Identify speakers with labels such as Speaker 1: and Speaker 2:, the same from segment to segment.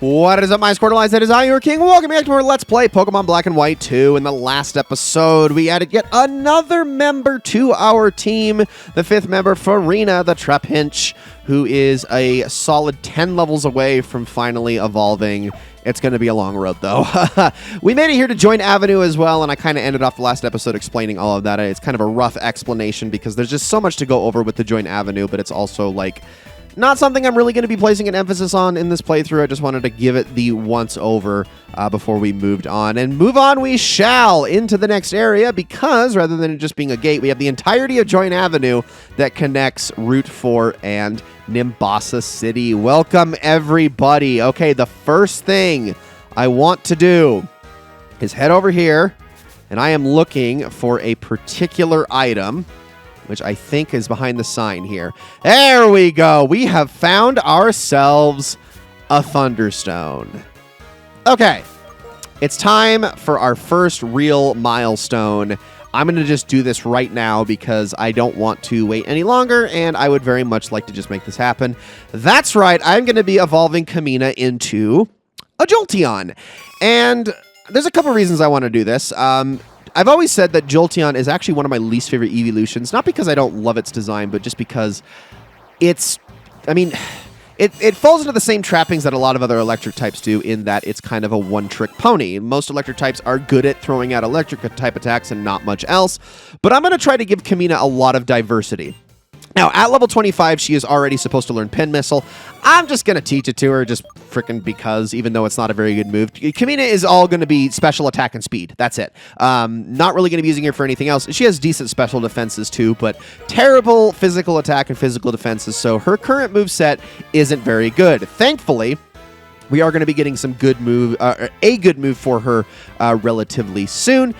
Speaker 1: What is up, my Squirtleites? That is I, your king. Welcome back to our Let's Play Pokemon Black and White 2. In the last episode, we added yet another member to our team. The 5th member, Farina, the Trapinch, who is a solid 10 levels away from finally evolving. It's going to be a long road, though. We made it here to join Avenue as well, and I kind of ended off the last episode explaining all of that. It's kind of a rough explanation because there's just so much to go over with the Join Avenue, but it's also, like, not something I'm really going to be placing an emphasis on in this playthrough. I just wanted to give it the once-over before we moved on. And move on we shall into the next area because, rather than it just being a gate, we have the entirety of Join Avenue that connects Route 4 and Nimbasa City. Welcome, everybody. Okay, the first thing I want to do is head over here, and I am looking for a particular item, which I think is behind the sign here. There we go. We have found ourselves a Thunderstone. Okay. It's time for our first real milestone. I'm going to just do this right now because I don't want to wait any longer, and I would very much like to just make this happen. That's right. I'm going to be evolving Kamina into a Jolteon. And there's a couple reasons I want to do this. I've always said that Jolteon is actually one of my least favorite evolutions, not because I don't love its design, but just because it's, I mean, it falls into the same trappings that a lot of other electric types do in that it's kind of a one-trick pony. Most electric types are good at throwing out electric type attacks and not much else, but I'm going to try to give Kamina a lot of diversity. Now, at level 25, she is already supposed to learn Pin Missile. I'm just going to teach it to her just frickin' because, even though it's not a very good move. Kamina is all going to be special attack and speed. That's it. Not really going to be using her for anything else. She has decent special defenses, too, but terrible physical attack and physical defenses, so her current moveset isn't very good. Thankfully, we are going to be getting some good move, a good move for her relatively soon.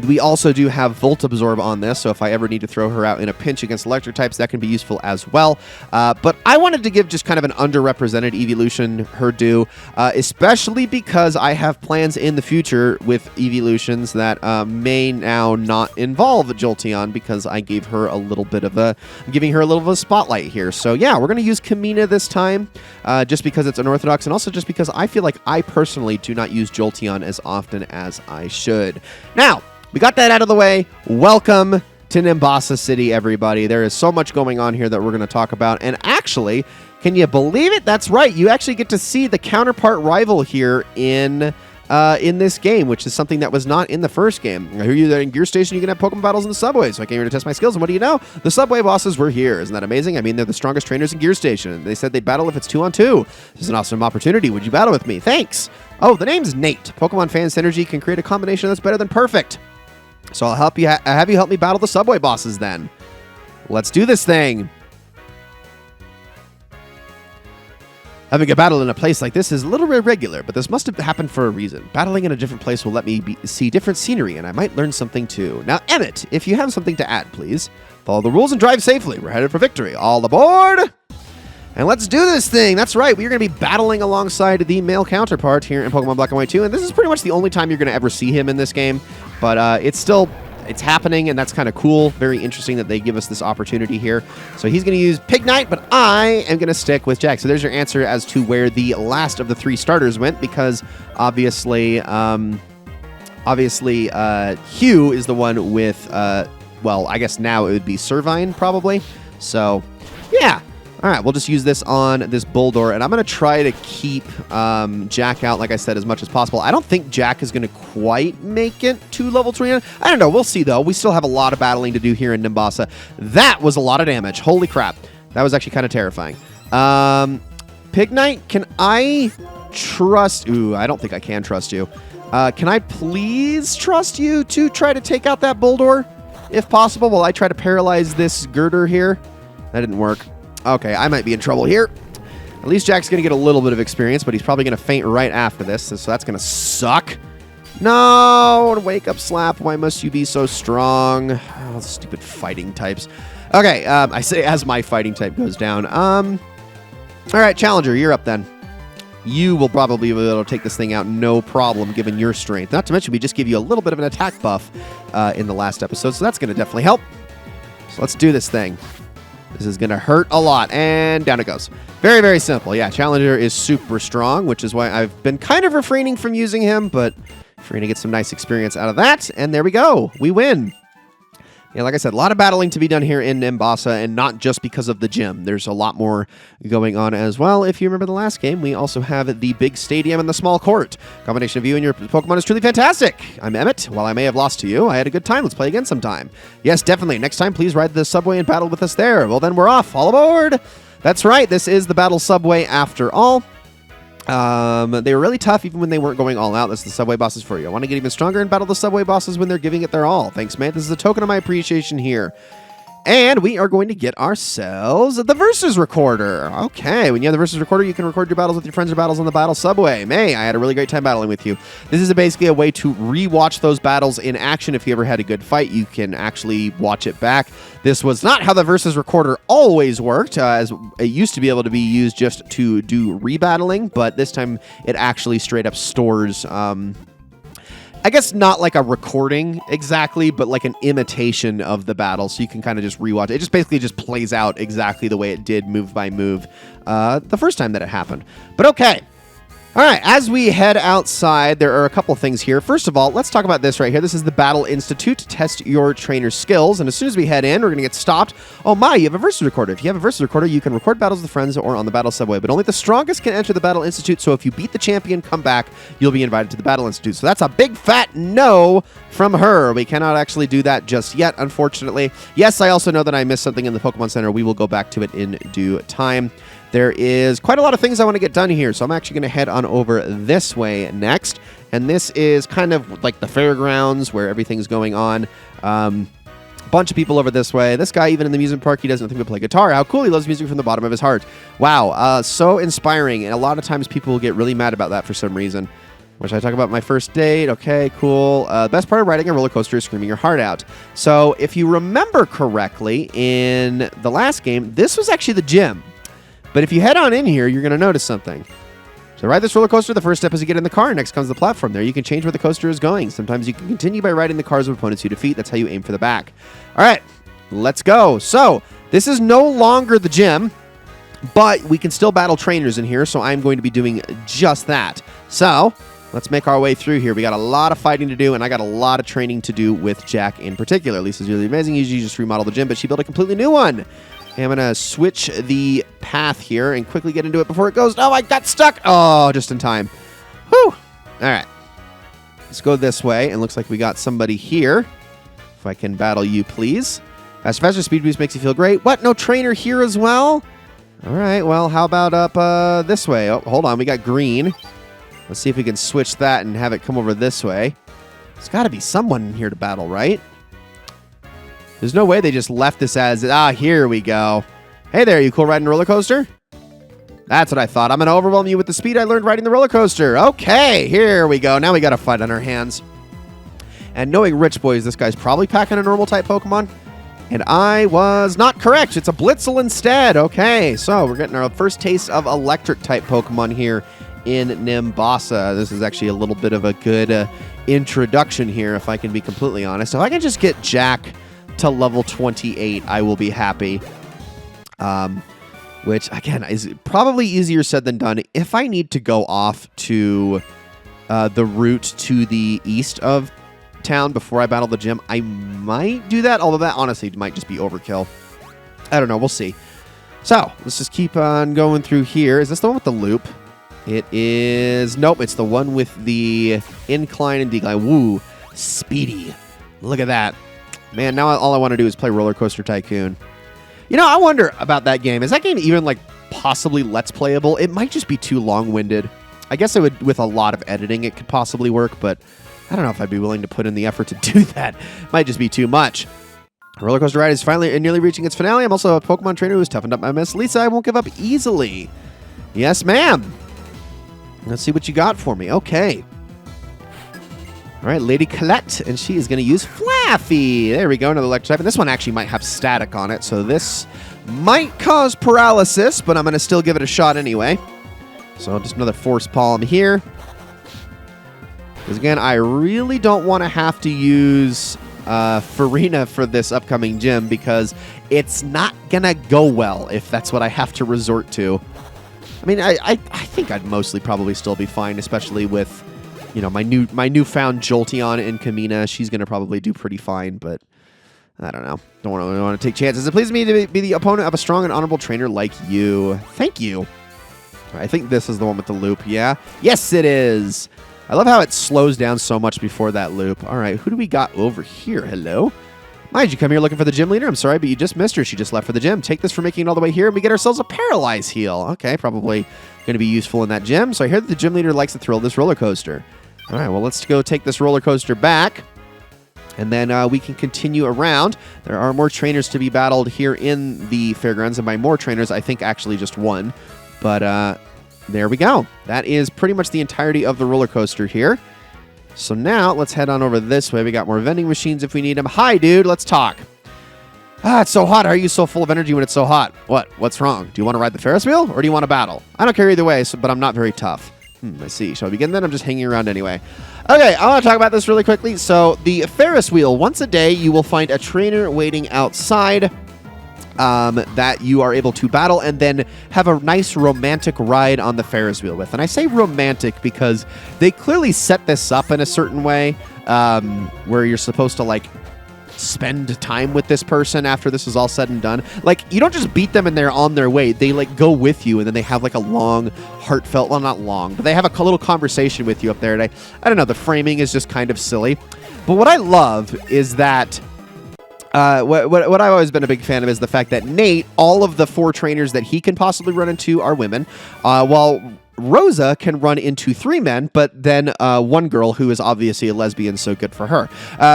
Speaker 1: We also do have Volt Absorb on this, so if I ever need to throw her out in a pinch against electric types, that can be useful as well. But I wanted to give just kind of an underrepresented evolution her due, especially because I have plans in the future with evolutions that may now not involve Jolteon because I gave her a little bit of a, I'm giving her a little bit of a spotlight here. So yeah, we're going to use Kamina this time, just because it's unorthodox, and also just because I feel like I personally do not use Jolteon as often as I should. Now, we got that out of the way. Welcome to Nimbasa City, everybody. There is so much going on here that we're going to talk about. And actually, can you believe it? That's right. You actually get to see the counterpart rival here in this game, which is something that was not in the first game. I hear you that in Gear Station you can have Pokemon battles in the subway, so I came here to test my skills, and what do you know? The subway bosses were here. Isn't that amazing? I mean, they're the strongest trainers in Gear Station. They said they'd battle if it's 2-on-2. This is an awesome opportunity. Would you battle with me? Thanks. Oh, the name's Nate. Pokemon fan synergy can create a combination that's better than perfect. So I'll help you have you help me battle the subway bosses then. Let's do this thing. Having a battle in a place like this is a little irregular, but this must have happened for a reason. Battling in a different place will let me see different scenery, and I might learn something too. Now, Emmett, if you have something to add, please. Follow the rules and drive safely. We're headed for victory. All aboard! And let's do this thing. That's right. We're going to be battling alongside the male counterpart here in Pokemon Black and White 2. And this is pretty much the only time you're going to ever see him in this game. But it's happening, and that's kind of cool. Very interesting that they give us this opportunity here. So he's going to use Pignite, but I am going to stick with Jack. So there's your answer as to where the last of the 3 starters went, because obviously Hugh is the one with, well, I guess now it would be Servine, probably. So, yeah. All right, we'll just use this on this Bulldor, and I'm going to try to keep Jack out, like I said, as much as possible. I don't think Jack is going to quite make it to level 29. I don't know. We'll see, though. We still have a lot of battling to do here in Nimbasa. That was a lot of damage. Holy crap. That was actually kind of terrifying. Pignite, can I trust... Ooh, I don't think I can trust you. Can I please trust you to try to take out that Bulldor, if possible, while I try to paralyze this girder here? That didn't work. Okay, I might be in trouble here. At least Jack's going to get a little bit of experience, but he's probably going to faint right after this, so that's going to suck. No! Wake up, Slap. Why must you be so strong? Oh, stupid fighting types. Okay, I say as my fighting type goes down. All right, Challenger, you're up then. You will probably be able to take this thing out no problem, given your strength. Not to mention, we just give you a little bit of an attack buff in the last episode, so that's going to definitely help. So let's do this thing. This is going to hurt a lot. And down it goes. Very, very simple. Yeah, Challenger is super strong, which is why I've been kind of refraining from using him, but we're going to get some nice experience out of that. And there we go. We win. Yeah, like I said, a lot of battling to be done here in Nimbasa, and not just because of the gym. There's a lot more going on as well. If you remember the last game, we also have the big stadium and the small court. Combination of you and your Pokemon is truly fantastic. I'm Emmett. While I may have lost to you, I had a good time. Let's play again sometime. Yes, definitely. Next time, please ride the subway and battle with us there. Well, then we're off. All aboard. That's right. This is the battle subway after all. They were really tough even when they weren't going all out. That's the subway bosses for you. I want to get even stronger and battle the subway bosses when they're giving it their all. Thanks, man. This is a token of my appreciation here. And we are going to get ourselves the Versus Recorder. Okay, when you have the Versus Recorder, you can record your battles with your friends or battles on the Battle Subway. May, I had a really great time battling with you. This is basically a way to re-watch those battles in action. If you ever had a good fight, you can actually watch it back. This was not how the Versus Recorder always worked, as it used to be able to be used just to do rebattling, but this time it actually straight up stores... I guess not like a recording exactly, but like an imitation of the battle, so you can kind of just rewatch it. It just basically just plays out exactly the way it did, move by move, the first time that it happened. But okay. All right, as we head outside, there are a couple things here. First of all, let's talk about this right here. This is the Battle Institute to test your trainer's skills. And as soon as we head in, we're going to get stopped. Oh my, you have a Versus Recorder. If you have a Versus Recorder, you can record battles with friends or on the Battle Subway. But only the strongest can enter the Battle Institute. So if you beat the champion, come back, you'll be invited to the Battle Institute. So that's a big fat no from her. We cannot actually do that just yet, unfortunately. Yes, I also know that I missed something in the Pokemon Center. We will go back to it in due time. There is quite a lot of things I want to get done here, so I'm actually going to head on over this way next. And this is kind of like the fairgrounds where everything's going on. Bunch of people over this way. This guy, even in the amusement park, he doesn't think to play guitar. How cool. He loves music from the bottom of his heart. Wow, so inspiring. And a lot of times people will get really mad about that for some reason. Which I talk about my first date. Okay, cool. The best part of riding a roller coaster is screaming your heart out. So if you remember correctly, in the last game, this was actually the gym. But if you head on in here, you're going to notice something. So ride this roller coaster. The first step is to get in the car. Next comes the platform. There you can change where the coaster is going. Sometimes you can continue by riding the cars of opponents you defeat. That's how you aim for the back. All right, let's go. So this is no longer the gym, but we can still battle trainers in here. So I'm going to be doing just that. So let's make our way through here. We got a lot of fighting to do, and I got a lot of training to do with Jack in particular. Lisa's really amazing. Usually you just remodel the gym, but she built a completely new one. Okay, I'm going to switch the path here and quickly get into it before it goes. Oh, I got stuck. Oh, just in time. Whew. All right. Let's go this way. And looks like we got somebody here. If I can battle you, please. Faster speed boost makes you feel great. What? No trainer here as well? All right. Well, how about up this way? Oh, hold on. We got green. Let's see if we can switch that and have it come over this way. There's got to be someone in here to battle, right? There's no way they just left this as, here we go. Hey there, you cool riding a roller coaster? That's what I thought. I'm going to overwhelm you with the speed I learned riding the roller coaster. Okay, here we go. Now we got a fight on our hands. And knowing Rich Boys, this guy's probably packing a normal type Pokemon. And I was not correct. It's a Blitzel instead. Okay, so we're getting our first taste of electric type Pokemon here in Nimbasa. This is actually a little bit of a good introduction here, if I can be completely honest. If I can just get Jack to level 28, I will be happy. Which, again, is probably easier said than done. If I need to go off to the route to the east of town before I battle the gym, I might do that, although that honestly might just be overkill. I don't know. We'll see. So, let's just keep on going through here. Is this the one with the loop? It is... Nope, it's the one with the incline and decline. Woo, speedy. Look at that. Man, now all I want to do is play Roller Coaster Tycoon. You know, I wonder about that game. Is that game even, like, possibly Let's Playable? It might just be too long-winded. I guess it would, with a lot of editing, it could possibly work, but I don't know if I'd be willing to put in the effort to do that. Might just be too much. Roller Coaster Ride is finally and nearly reaching its finale. I'm also a Pokemon trainer who's toughened up my Miss Lisa. I won't give up easily. Yes, ma'am. Let's see what you got for me. Okay. All right, Lady Colette, and she is going to use Flaffy. There we go, another electric type. And this one actually might have static on it, so this might cause paralysis, but I'm going to still give it a shot anyway. So just another Force Palm here. Because again, I really don't want to have to use Farina for this upcoming gym because it's not gonna go well if that's what I have to resort to. I mean, I think I'd mostly probably still be fine, especially with, you know, my newfound Jolteon in Kamina. She's gonna probably do pretty fine, but I don't know. Don't really want to take chances. It pleases me to be the opponent of a strong and honorable trainer like you. Thank you. I think this is the one with the loop, yeah? Yes, it is. I love how it slows down so much before that loop. All right, who do we got over here? Hello? Mind you come here looking for the gym leader? I'm sorry, but you just missed her. She just left for the gym. Take this for making it all the way here, and we get ourselves a Paralyze heal. Okay, probably going to be useful in that gym. So I hear that the gym leader likes the thrill of this roller coaster. All right, well, let's go take this roller coaster back, and then we can continue around. There are more trainers to be battled here in the fairgrounds, and by more trainers, I think actually just one. But there we go. That is pretty much the entirety of the roller coaster here. So now let's head on over this way. We got more vending machines if we need them. Hi, dude. Let's talk. Ah, it's so hot. How are you so full of energy when it's so hot? What? What's wrong? Do you want to ride the Ferris wheel or do you want to battle? I don't care either way, but I'm not very tough. I see. Shall we begin then? I'm just hanging around anyway. Okay, I want to talk about this really quickly. So the Ferris wheel, once a day, you will find a trainer waiting outside that you are able to battle and then have a nice romantic ride on the Ferris wheel with. And I say romantic because they clearly set this up in a certain way where you're supposed to, like, spend time with this person after this is all said and done. Like, you don't just beat them and they're on their way. They, like, go with you and then they have, like, a long, heartfelt, well, not long, but they have a little conversation with you up there. And I don't know, the framing is just kind of silly. But what I love is that what I've always been a big fan of is the fact that Nate, all of the 4 trainers that he can possibly run into are women, while Rosa can run into 3 men, but then 1 girl who is obviously a lesbian, so good for her.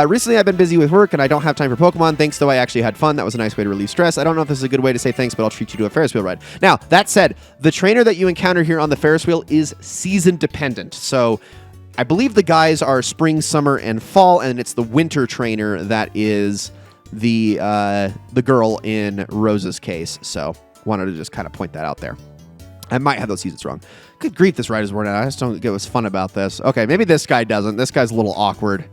Speaker 1: Recently, I've been busy with work, and I don't have time for Pokemon. Thanks, though I actually had fun. That was a nice way to relieve stress. I don't know if this is a good way to say thanks, but I'll treat you to a Ferris wheel ride. Now, that said, the trainer that you encounter here on the Ferris wheel is season-dependent, so I believe the guys are spring, summer, and fall, and it's the winter trainer that is the girl in Rosa's case. So wanted to just kind of point that out there. I might have those seasons wrong. Good grief, this ride is worn out. I just don't get what's fun about this. Okay, maybe this guy doesn't. This guy's a little awkward.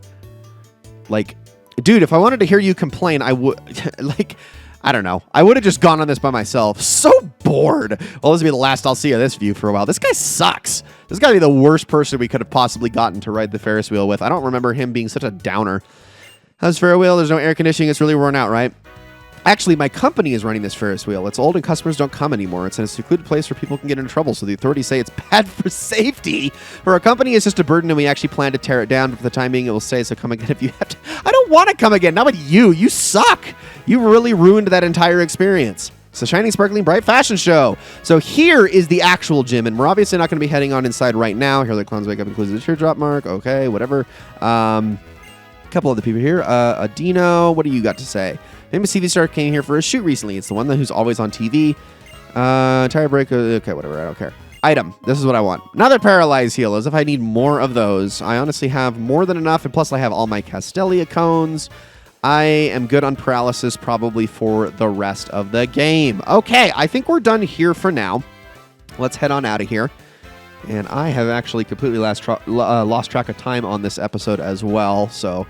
Speaker 1: Like, dude, if I wanted to hear you complain, I would, like, I don't know. I would have just gone on this by myself. So bored. Well, this will be the last I'll see of this view for a while. This guy sucks. This got to be the worst person we could have possibly gotten to ride the Ferris wheel with. I don't remember him being such a downer. How's Ferris wheel? There's no air conditioning. It's really worn out, right? Actually, my company is running this Ferris wheel. It's old and customers don't come anymore. It's in a secluded place where people can get into trouble, so the authorities say it's bad for safety. For our company, it's just a burden, and we actually plan to tear it down. But for the time being, it will stay, so come again if you have to. I don't want to come again. Not with you. You suck. You really ruined that entire experience. It's a shining, sparkling, bright fashion show. So here is the actual gym, and we're obviously not going to be heading on inside right now. Here the clowns wake up, includes the teardrop mark. Okay, whatever. Couple other people here. Adino, what do you got to say? Famous TV star came here for a shoot recently. It's the one who's always on TV. Tire break. Okay, whatever. I don't care. Item. This is what I want. Another Paralyze heal. As if I need more of those. I honestly have more than enough, and plus I have all my Castelia cones. I am good on paralysis probably for the rest of the game. Okay, I think we're done here for now. Let's head on out of here. And I have actually completely lost track of time on this episode as well. So,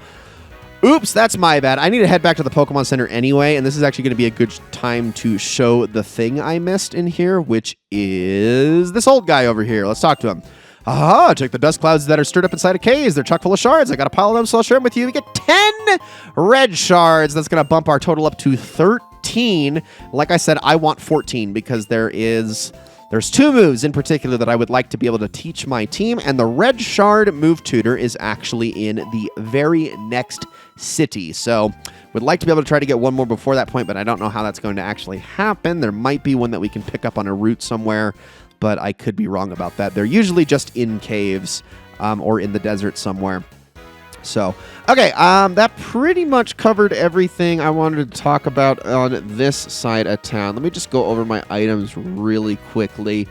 Speaker 1: oops, that's my bad. I need to head back to the Pokemon Center anyway. And this is actually going to be a good time to show the thing I missed in here, which is this old guy over here. Let's talk to him. Aha, check the dust clouds that are stirred up inside a cave. They're chock full of shards. I got a pile of them, so I'll share them with you. We get 10 red shards. That's going to bump our total up to 13. Like I said, I want 14 because there's 2 moves in particular that I would like to be able to teach my team, and the red shard move tutor is actually in the very next city. So would like to be able to try to get one more before that point, but I don't know how that's going to actually happen. There might be one that we can pick up on a route somewhere, but I could be wrong about that. They're usually just in caves or in the desert somewhere. So, okay, that pretty much covered everything I wanted to talk about on this side of town. Let me just go over my items really quickly.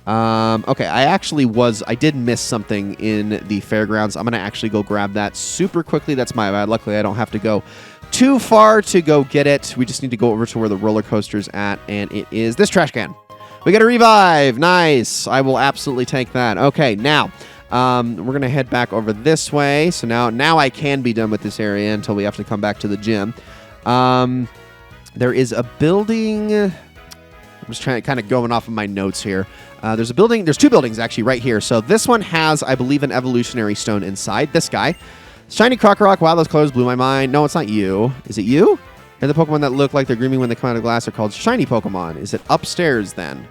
Speaker 1: Okay, I did miss something in the fairgrounds. I'm going to actually go grab that super quickly. That's my bad. Luckily, I don't have to go too far to go get it. We just need to go over to where the roller coaster's at, and it is this trash can. We got a revive. Nice. I will absolutely take that. Okay, now, We're going to head back over this way. So now I can be done with this area until we have to come back to the gym. There is a building. I'm just trying to kind of going off of my notes here. There's a building. There's two buildings actually right here. So this one has, I believe, an evolutionary stone inside. This guy. Shiny Crocorock. Wow, those colors blew my mind. No, it's not you. Is it you? They're the Pokemon that look like they're gleaming when they come out of glass are called shiny Pokemon. Is it upstairs then?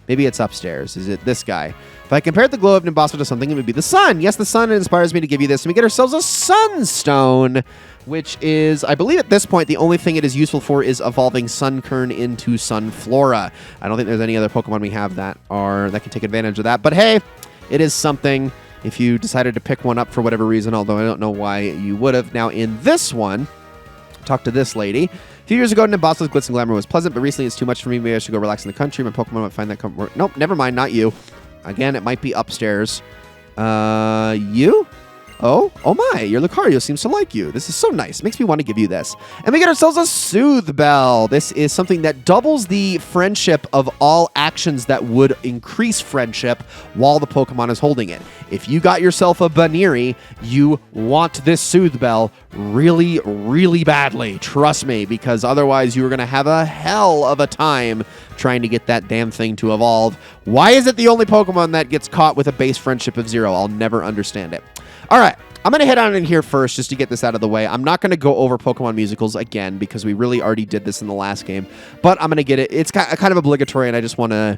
Speaker 1: Maybe it's upstairs. Is it this guy? If I compared the glow of Nimbasa to something, it would be the sun. Yes, the sun inspires me to give you this. And we get ourselves a sunstone, which is, I believe at this point, the only thing it is useful for is evolving Sunkern into Sunflora. I don't think there's any other Pokemon we have that can take advantage of that. But hey, it is something if you decided to pick one up for whatever reason, although I don't know why you would have. Now, in this one, talk to this lady. A few years ago, Nimbasa's glitz and glamour was pleasant, but recently it's too much for me. Maybe I should go relax in the country. My Pokemon might find that comfort. Nope, never mind, not you. Again, it might be upstairs. You? Oh my, your Lucario seems to like you. This is so nice. Makes me want to give you this. And we get ourselves a Soothe Bell. This is something that doubles the friendship of all actions that would increase friendship while the Pokemon is holding it. If you got yourself a Baniri, you want this Soothe Bell really, really badly. Trust me, because otherwise you are going to have a hell of a time trying to get that damn thing to evolve. Why is it the only Pokemon that gets caught with a base friendship of 0? I'll never understand it. All right, I'm going to head on in here first just to get this out of the way. I'm not going to go over Pokemon musicals again because we really already did this in the last game, but I'm going to get it. It's kind of obligatory, and I just want to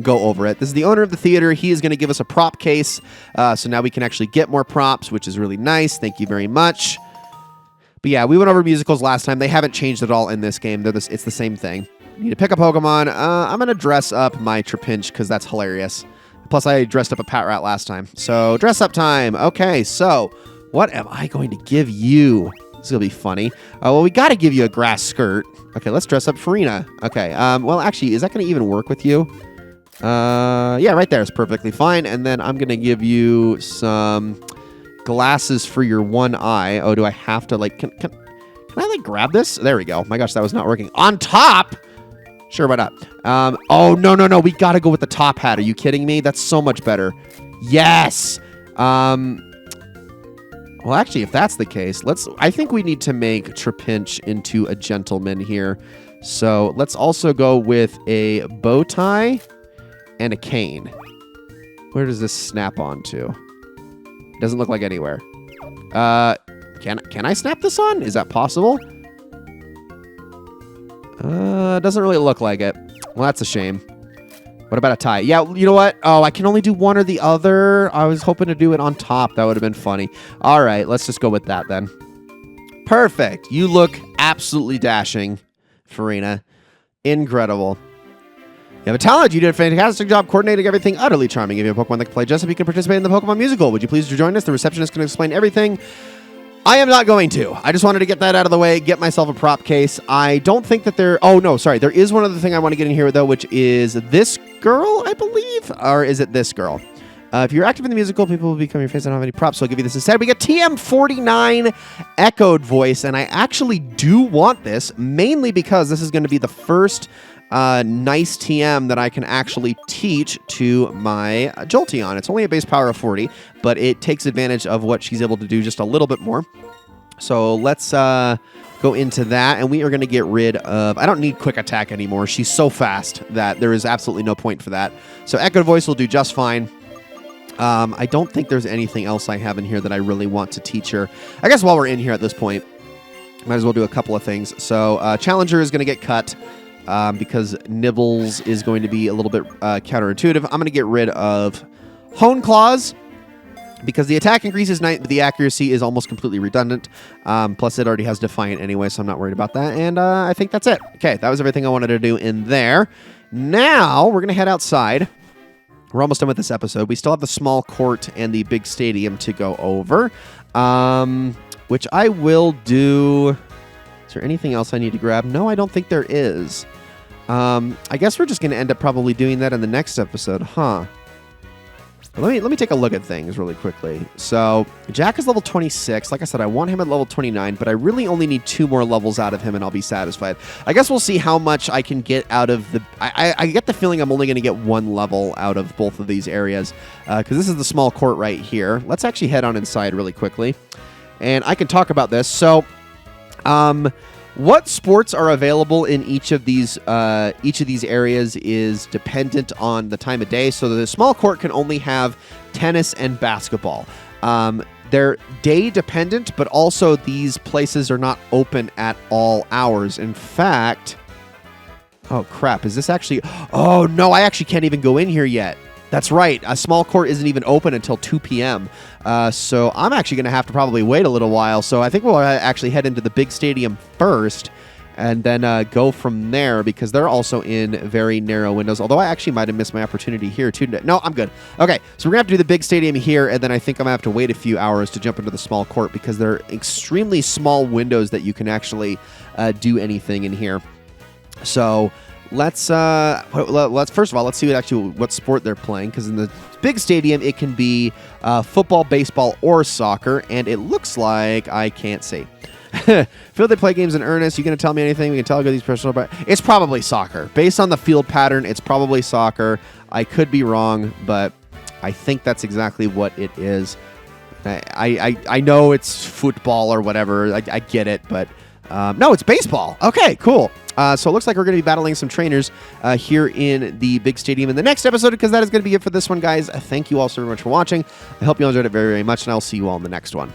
Speaker 1: go over it. This is the owner of the theater. He is going to give us a prop case, so now we can actually get more props, which is really nice. Thank you very much. But yeah, we went over musicals last time. They haven't changed at all in this game. It's the same thing. You need to pick a Pokemon. I'm going to dress up my Trapinch because that's hilarious. Plus, I dressed up a Patrat last time. So, dress up time. Okay, so what am I going to give you? This is going to be funny. Well, we got to give you a grass skirt. Okay, let's dress up Farina. Okay, well, actually, is that going to even work with you? Yeah, right there is perfectly fine. And then I'm going to give you some glasses for your one eye. Oh, do I have to, like, can I, like, grab this? There we go. My gosh, that was not working. On top! Sure, why not? Oh, no. We got to go with the top hat. Are you kidding me? That's so much better. Yes! Well, actually, if that's the case, I think we need to make Trapinch into a gentleman here. So let's also go with a bow tie and a cane. Where does this snap onto? Doesn't look like anywhere. Can I snap this on? Is that possible? Doesn't really look like it. Well, that's a shame. What about a tie? Yeah, you know what? Oh, I can only do one or the other. I was hoping to do it on top. That would have been funny. All right, let's just go with that then. Perfect. You look absolutely dashing, Farina. Incredible. You have a talent. You did a fantastic job coordinating everything. Utterly charming. If you have a Pokemon that can play Jessup, you can participate in the Pokemon musical. Would you please join us? The receptionist can explain everything. I am not going to. I just wanted to get that out of the way, get myself a prop case. I don't think that there... Oh, no, sorry. There is one other thing I want to get in here, though, which is this girl, I believe? Or is it this girl? If you're active in the musical, people will become your face. I don't have any props, so I'll give you this instead. We get TM49 Echoed Voice, and I actually do want this, mainly because this is going to be the first nice TM that I can actually teach to my Jolteon. It's only a base power of 40, but it takes advantage of what she's able to do just a little bit more. So let's go into that, and we are going to get rid of... I don't need Quick Attack anymore. She's so fast that there is absolutely no point for that. So Echoed Voice will do just fine. I don't think there's anything else I have in here that I really want to teach her. I guess while we're in here at this point, might as well do a couple of things. So Challenger is going to get cut. Because Nibbles is going to be a little bit counterintuitive. I'm going to get rid of Hone Claws because the attack increases 9, but the accuracy is almost completely redundant. Plus, it already has Defiant anyway, so I'm not worried about that. And I think that's it. Okay, that was everything I wanted to do in there. Now, we're going to head outside. We're almost done with this episode. We still have the small court and the big stadium to go over, which I will do... Is there anything else I need to grab? No, I don't think there is. I guess we're just going to end up probably doing that in the next episode, huh? Let me take a look at things really quickly. So Jack is level 26. Like I said, I want him at level 29, but I really only need 2 more levels out of him, and I'll be satisfied. I guess we'll see how much I can get out of the... I get the feeling I'm only going to get 1 level out of both of these areas, because this is the small court right here. Let's actually head on inside really quickly, and I can talk about this. So, what sports are available in each of these areas is dependent on the time of day. So the small court can only have tennis and basketball. They're day dependent, but also these places are not open at all hours. In fact, oh crap, is this actually... Oh no, I actually can't even go in here yet. That's right. A small court isn't even open until 2 p.m. So I'm actually going to have to probably wait a little while. So I think we'll actually head into the big stadium first and then go from there, because they're also in very narrow windows. Although I actually might have missed my opportunity here too. No, I'm good. Okay, so we're going to have to do the big stadium here, and then I think I'm going to have to wait a few hours to jump into the small court, because they're extremely small windows that you can actually do anything in here. So... Let's first of all, let's see what sport they're playing, because in the big stadium it can be football, baseball, or soccer, and it looks like I can't see. Feel they play games in earnest. You gonna tell me anything? We can tell these personal, but it's probably soccer. Based on the field pattern, it's probably soccer. I could be wrong, but I think that's exactly what it is. I know it's football or whatever. I get it, but no, it's baseball. Okay, cool. So it looks like we're going to be battling some trainers here in the big stadium in the next episode, because that is going to be it for this one, guys. Thank you all so very much for watching. I hope you all enjoyed it very, very much, and I'll see you all in the next one.